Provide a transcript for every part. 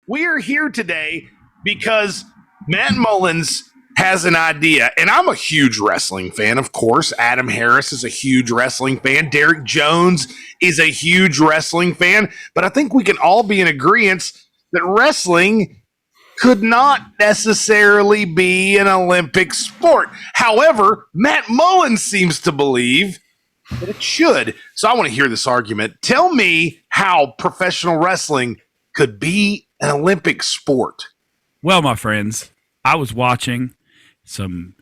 We are here today because Matt Mullins has an idea, and I'm a huge wrestling fan, of course. Adam Harris is a huge wrestling fan. Derek Jones is a huge wrestling fan, but I think we can all be in agreement that wrestling could not necessarily be an Olympic sport. However, Matt Mullins seems to believe that it should. So I want to hear this argument. Tell me how professional wrestling could be an Olympic sport. Well, my friends, I was watching some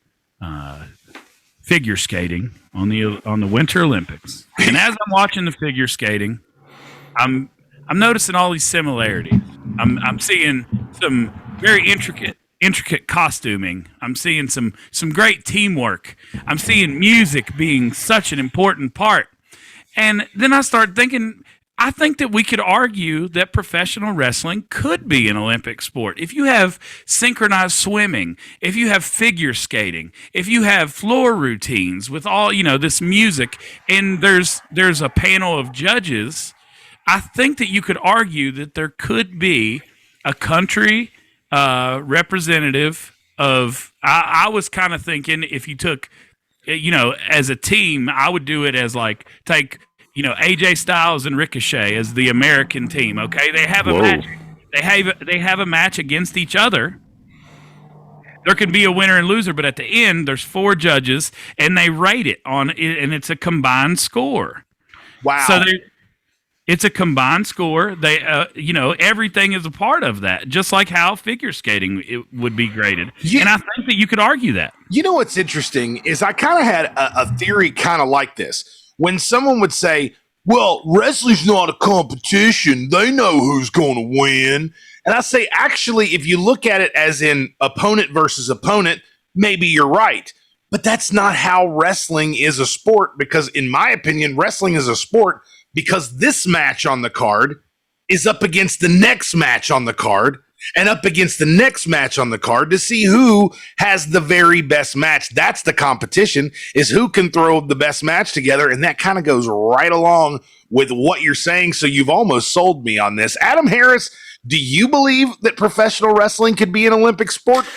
figure skating on the Winter Olympics, and as I'm watching the figure skating, I'm noticing all these similarities. I'm seeing some very intricate costuming. I'm seeing some great teamwork. I'm seeing music being such an important part. And then I start thinking, I think that we could argue that professional wrestling could be an Olympic sport. If you have synchronized swimming, if you have figure skating, if you have floor routines with all, this music, and there's a panel of judges, I think that you could argue that there could be a country representative of, I was kind of thinking if you took, as a team, I would do it as take AJ Styles and Ricochet as the American team. Okay, they have a match. They have a match against each other. There can be a winner and loser, but at the end, there's 4 judges, and they rate it and it's a combined score. Wow! So it's a combined score. They, everything is a part of that, just like how figure skating would be graded. And I think that you could argue that. You know what's interesting is I kind of had a theory kind of like this. When someone would say, well, wrestling's not a competition, they know who's going to win. And I say, actually, if you look at it as in opponent versus opponent, maybe you're right. But that's not how wrestling is a sport, because in my opinion, wrestling is a sport because this match on the card is up against the next match on the card and up against the next match on the card to see who has the very best match. That's the competition, is who can throw the best match together, and that kind of goes right along with what you're saying, so you've almost sold me on this. Adam Harris, do you believe that professional wrestling could be an Olympic sport?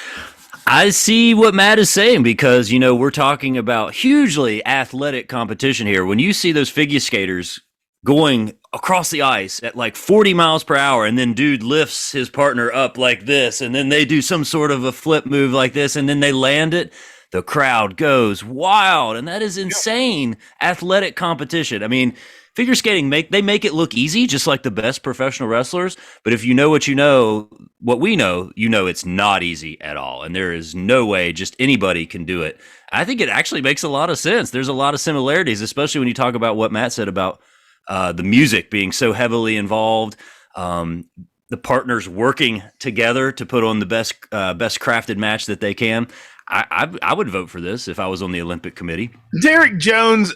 I see what Matt is saying because, we're talking about hugely athletic competition here. When you see those figure skaters going across the ice at like 40 miles per hour, and then dude lifts his partner up like this, and then they do some sort of a flip move like this, and then they land it, the crowd goes wild, and that is insane athletic competition. I mean, figure skating, they make it look easy, just like the best professional wrestlers, but if you know what we know, it's not easy at all, and there is no way just anybody can do it. I think it actually makes a lot of sense. There's a lot of similarities, especially when you talk about what Matt said about the music being so heavily involved, the partners working together to put on the best crafted match that they can. I would vote for this if I was on the Olympic committee. Derek Jones,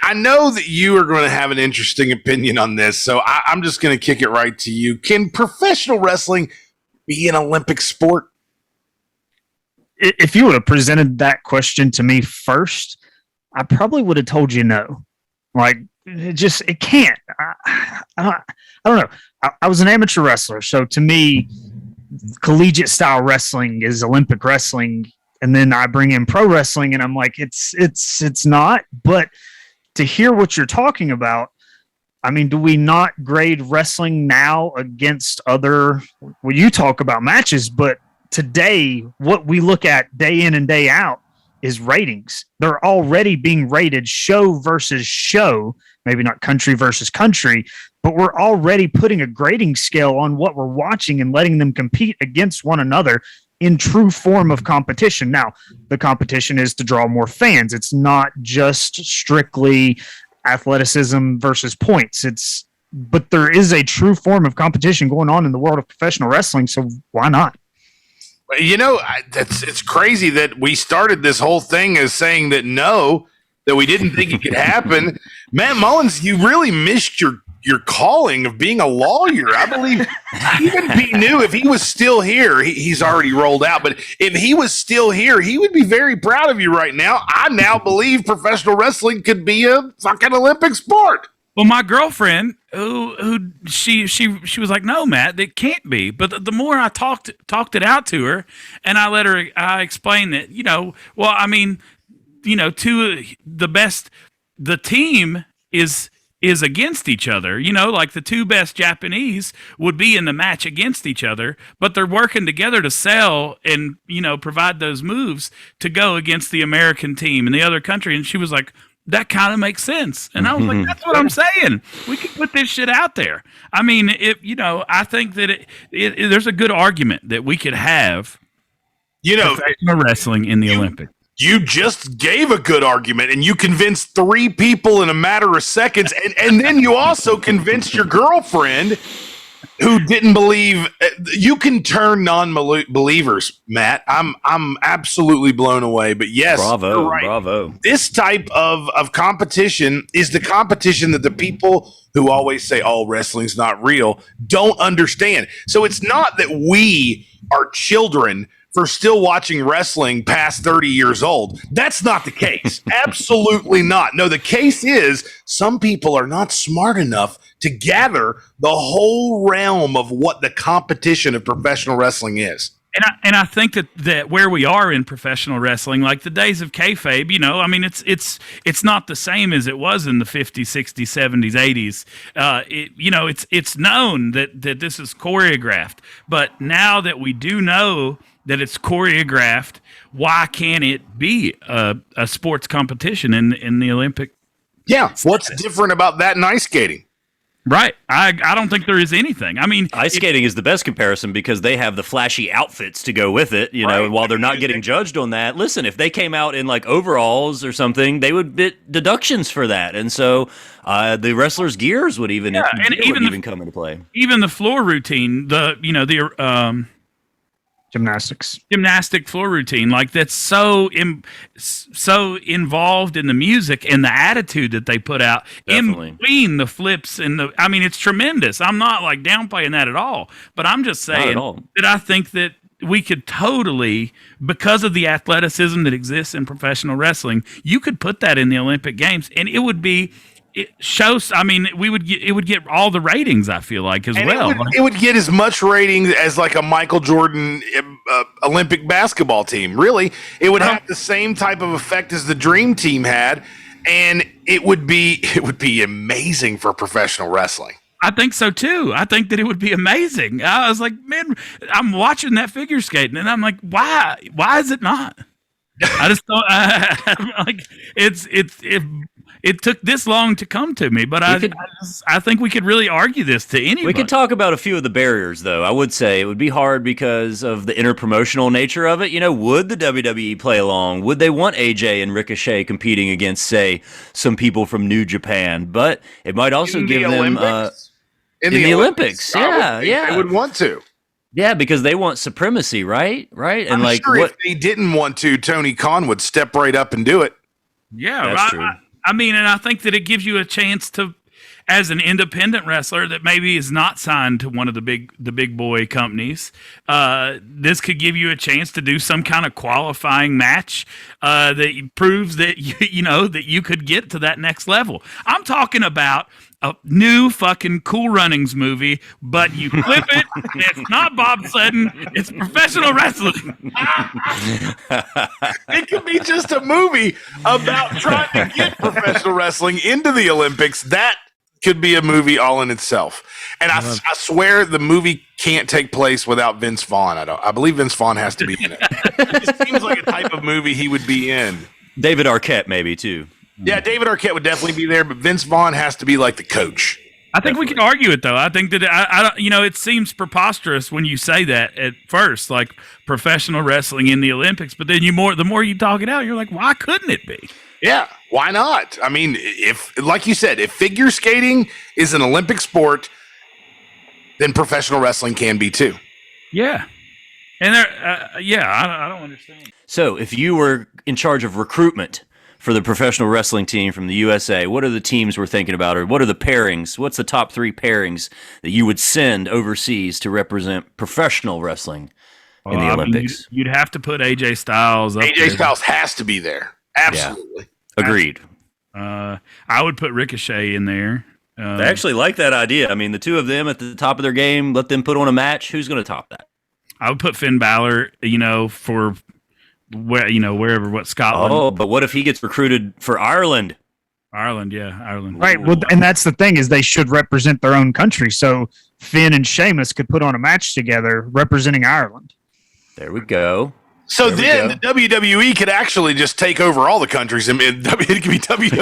I know that you are going to have an interesting opinion on this, so I'm just going to kick it right to you. Can professional wrestling be an Olympic sport? If you would have presented that question to me first, I probably would have told you no. It can't. I don't know. I was an amateur wrestler, so to me, collegiate style wrestling is Olympic wrestling, and then I bring in pro wrestling, and I'm like, it's not. But to hear what you're talking about, I mean, do we not grade wrestling now against other? Well, you talk about matches, but today, what we look at day in and day out is ratings. They're already being rated show versus show, maybe not country versus country, but we're already putting a grading scale on what we're watching and letting them compete against one another in true form of competition. Now, the competition is to draw more fans. It's not just strictly athleticism versus points. But there is a true form of competition going on in the world of professional wrestling, so why not? It's crazy that we started this whole thing as saying that we didn't think it could happen. Matt Mullins, you really missed your calling of being a lawyer. I believe even Pete knew if he was still here, he's already rolled out, but if he was still here, he would be very proud of you right now. I now believe professional wrestling could be a fucking Olympic sport. Well, my girlfriend, who she was like, no, Matt, it can't be. But the more I talked it out to her, and I explained that, well, I mean, the best, the team is against each other. Like the two best Japanese would be in the match against each other, but they're working together to sell and provide those moves to go against the American team and the other country. And she was like, that kind of makes sense. And I was like, that's what I'm saying. We can put this shit out there. I mean, I think that there's a good argument that we could have professional wrestling in the Olympics. You just gave a good argument, and you convinced 3 people in a matter of seconds, and then you also convinced your girlfriend who didn't believe. You can turn non-believers, Matt. I'm absolutely blown away. But yes, bravo, right. bravo. This type of competition is the competition that the people who always say, "Oh, wrestling's not real," don't understand. So it's not that we are children for still watching wrestling past 30 years old. That's not the case. Absolutely not. No, the case is some people are not smart enough to gather the whole realm of what the competition of professional wrestling is. And I think that where we are in professional wrestling, like the days of kayfabe, I mean, it's not the same as it was in the 50s, 60s, 70s, 80s. It's known that this is choreographed, but now that we do know that it's choreographed, why can't it be a sports competition in the Olympic? Yeah, what's different about that and ice skating? Right. I don't think there is anything. I mean, ice skating is the best comparison because they have the flashy outfits to go with it, right. And while they're not getting judged on that, listen, if they came out in like overalls or something, they would get deductions for that. And so the wrestlers' gears would even come into play. Even the floor routine, gymnastic floor routine, like that's so involved in the music and the attitude that they put out. Definitely. In between the flips and I mean, it's tremendous. I'm not like downplaying that at all, but I'm just saying that I think that we could totally, because of the athleticism that exists in professional wrestling, you could put that in the Olympic Games and it would be. It shows. I mean, it would get all the ratings. I feel like as well. It would get as much ratings as like a Michael Jordan Olympic basketball team. Really, it would have the same type of effect as the Dream Team had, and it would be amazing for professional wrestling. I think so too. I think that it would be amazing. I was like, man, I'm watching that figure skating, and I'm like, why? Why is it not? I just don't like it took this long to come to me, but I think we could really argue this to anybody. We could talk about a few of the barriers, though. I would say it would be hard because of the interpromotional nature of it. Would the WWE play along? Would they want AJ and Ricochet competing against, say, some people from New Japan? But it might also give them in the Olympics. Yeah. They would want to. Yeah, because they want supremacy, right? Right, and I'm sure if they didn't want to, Tony Khan would step right up and do it. Yeah, that's true. I mean, and I think that it gives you a chance to, as an independent wrestler that maybe is not signed to one of the big boy companies, this could give you a chance to do some kind of qualifying match that proves that that you could get to that next level. I'm talking about a new fucking Cool Runnings movie, but you flip it, it's not bobsledding, it's professional wrestling. It could be just a movie about trying to get professional wrestling into the Olympics. That could be a movie all in itself. And I swear the movie can't take place without Vince Vaughn. I believe Vince Vaughn has to be in it. It seems like a type of movie he would be in. David Arquette maybe too. Yeah, David Arquette would definitely be there, but Vince Vaughn has to be like the coach. I think we can argue it though. I think that it seems preposterous when you say that at first, like professional wrestling in the Olympics, but then the more you talk it out, you're like, why couldn't it be? Yeah, why not? I mean, if like you said, if figure skating is an Olympic sport, then professional wrestling can be too. Yeah. And I don't understand. So, if you were in charge of recruitment for the professional wrestling team from the USA, what are the teams we're thinking about, or what are the pairings? What's the top 3 pairings that you would send overseas to represent professional wrestling in the Olympics? You'd have to put AJ Styles up. AJ Styles has to be there. Absolutely. Yeah. Agreed. I would put Ricochet in there. I actually like that idea. I mean, the two of them at the top of their game, let them put on a match. Who's going to top that? I would put Finn Balor, for wherever, what, Scotland. Oh, but what if he gets recruited for Ireland? Ireland. Right. Well, and that's the thing is they should represent their own country. So Finn and Sheamus could put on a match together representing Ireland. There we go. So There then the WWE could actually just take over all the countries. I mean, it could be WWE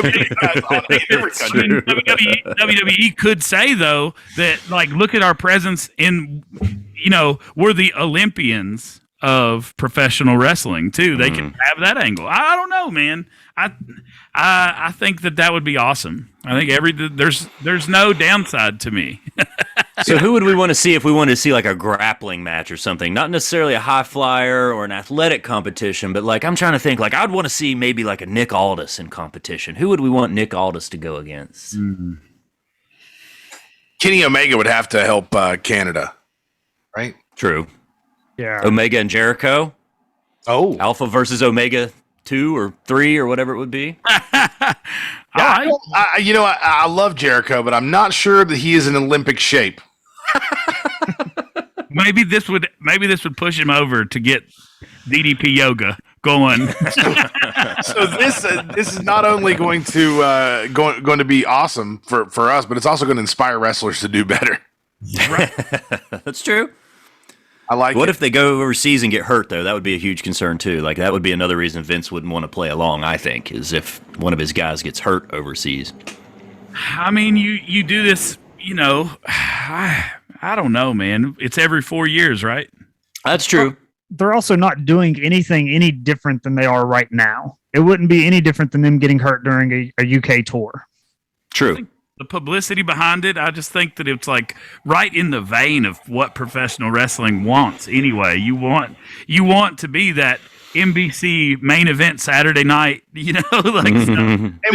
on every country. WWE could say, though, that, like, look at our presence in, we're the Olympians of professional wrestling, too. They can have that angle. I don't know, man. I think that would be awesome. I think there's no downside to me. So who would we want to see if we wanted to see like a grappling match or something? Not necessarily a high flyer or an athletic competition, but like I'm trying to think, like I'd want to see maybe like a Nick Aldis in competition. Who would we want Nick Aldis to go against? Kenny Omega would have to help Canada, right? True. Yeah. Omega and Jericho. Oh, Alpha versus Omega 2 or 3 or whatever it would be. I love Jericho, but I'm not sure that he is in Olympic shape. Maybe this would push him over to get DDP yoga going. So this is not only going to be awesome for us, but it's also going to inspire wrestlers to do better. Right. That's true. I like. What it. if they go overseas and get hurt though? That would be a huge concern too. Like that would be another reason Vince wouldn't want to play along. I think is if one of his guys gets hurt overseas. I mean, you do this, I don't know, man. It's every 4 years, right? That's true. They're also not doing anything any different than they are right now. It wouldn't be any different than them getting hurt during a UK tour. True. The publicity behind it, I just think that it's like right in the vein of what professional wrestling wants. Anyway, you want to be that NBC main event Saturday night, And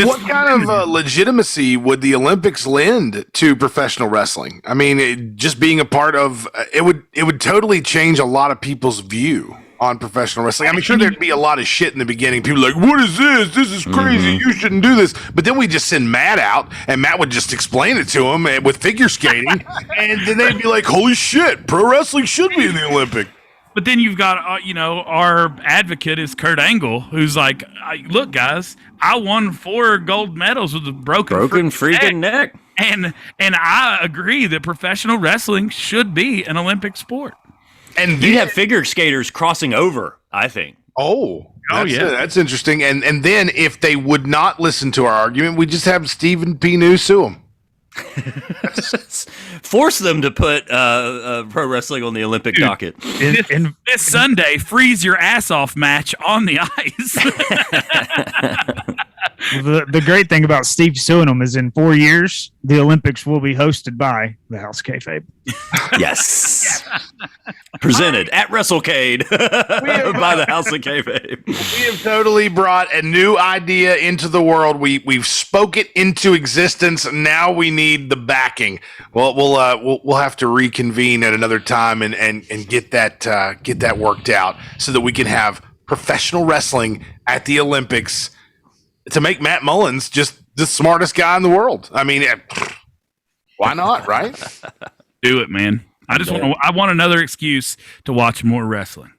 what kind of legitimacy would the Olympics lend to professional wrestling? I mean, just being a part of it would totally change a lot of people's view on professional wrestling. I mean, sure, there'd be a lot of shit in the beginning. People like, what is this? This is crazy. You shouldn't do this. But then we just send Matt out, and Matt would just explain it to him with figure skating, and then they'd be like, holy shit, pro wrestling should be in the Olympic. But then you've got, our advocate is Kurt Angle, who's like, look, guys, I won 4 gold medals with a broken freaking neck. And I agree that professional wrestling should be an Olympic sport. And you'd have figure skaters crossing over, I think. That's interesting. And then if they would not listen to our argument, we just have Stephen P. New sue them. Force them to put pro wrestling on the Olympic docket. This Sunday, freeze your ass off match on the ice. The great thing about Steve suing them is in 4 years, the Olympics will be hosted by the House of Kayfabe. Yes. Presented at WrestleCade by the House of Kayfabe. We have totally brought a new idea into the world. We've spoke it into existence. Now we need the backing. Well, we'll have to reconvene at another time and get that worked out so that we can have professional wrestling at the Olympics to make Matt Mullins just the smartest guy in the world. I mean, why not, right? Do it, man. I want another excuse to watch more wrestling.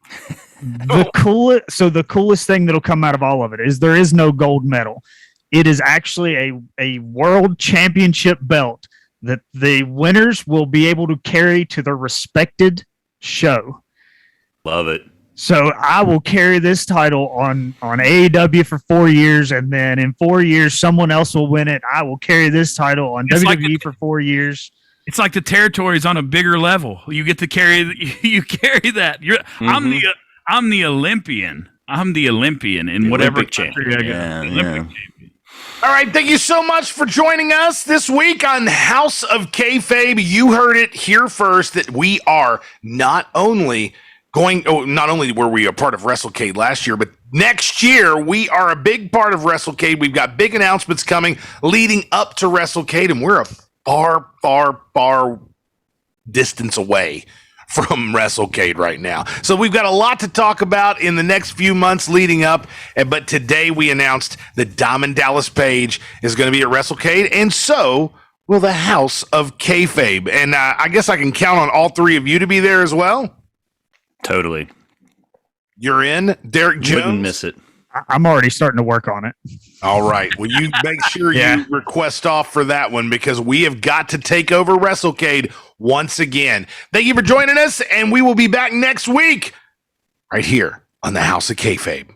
The coolest thing that'll come out of all of it is there is no gold medal. It is actually a world championship belt that the winners will be able to carry to their respected show. Love it. So I will carry this title on AEW for 4 years, and then in 4 years, someone else will win it. I will carry this title on WWE for 4 years. It's like the territory's on a bigger level. You get to carry that. I'm the Olympian. I'm the Olympian in whatever country I go. Olympic champion. All right, thank you so much for joining us this week on House of Kayfabe. You heard it here first that we are not only were we a part of WrestleCade last year, but next year we are a big part of WrestleCade. We've got big announcements coming leading up to WrestleCade, and we're a far, far, far distance away from WrestleCade right now. So we've got a lot to talk about in the next few months leading up, but today we announced that Diamond Dallas Page is going to be at WrestleCade, and so Well, the House of Kayfabe. And I guess I can count on all three of you to be there as well. Totally. You're in, Derek Jones? Wouldn't miss it. I'm already starting to work on it. All right. Well, you make sure Yeah. you request off for that one because we have got to take over WrestleCade once again. Thank you for joining us, and we will be back next week right here on the House of Kayfabe.